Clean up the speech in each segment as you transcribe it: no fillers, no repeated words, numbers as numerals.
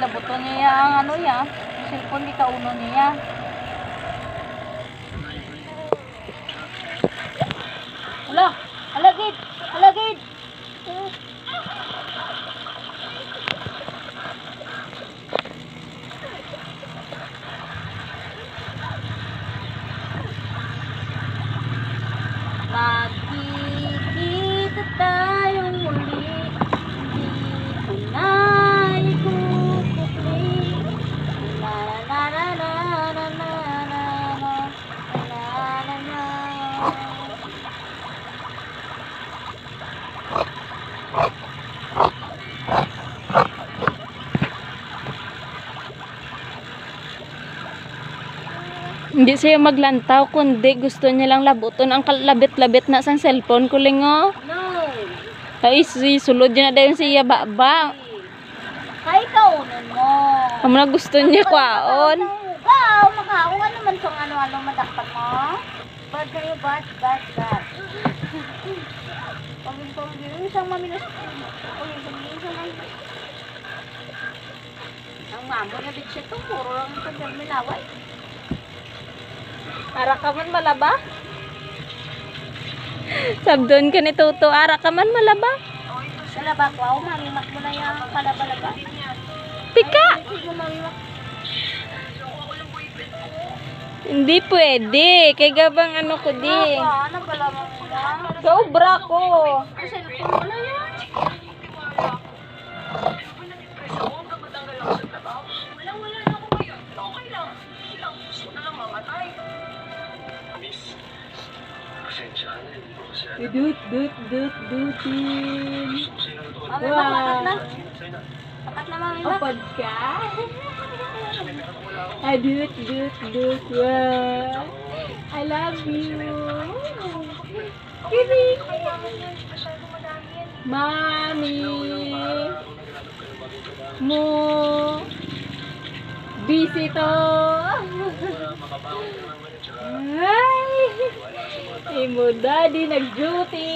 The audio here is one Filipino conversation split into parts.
labuto niya ang ano niya. Cellphone di kauno niya. Hala, halagid, halagid. Magkikita tayong muli, hindi ko na ikukupli. La la la la la la la la la la. Hindi siya maglantaw, kundi gusto niya lang labuton ang kalabit-labit na sang cellphone ko lingo. No. Ay, sulod niya na dayon siya baba. Kay kaunon mo. Amo na gusto niya kwaon. Ikaw, makaon ka naman kung ano-ano madakpan mo. Bad kayo, bad. Pagin-pagin, isang maminas. Ang mamo na bit siya to, puro lang ito derminaway. Ara ka man malaba? Sabdon ka ni Toto, ara ka man malaba? Malaba ko, mamimak mo na yung kalaba-laba. Tika! Hindi pwede, kay gabang ano ko di. Ano pala mo na? Sobra ko. Kasi kung wala yan. Dutin. Wow. Pakat na mami ba? Apod ka? Dut. Wow. I love you. Kiri. Mami. Mo. Busy to. Ay. Imo daddy nag-duty.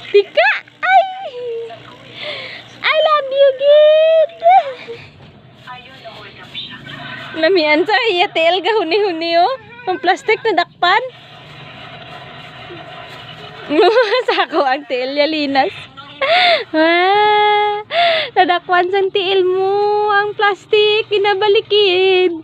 Tika! Ay! I love you, Gid! Lamian sa iya tel gahuni-huni oh. Ang plastic na dakpan. Sako ang tiil ya linas. Nadakwan sang tiil mo ang plastic, pinabalikid.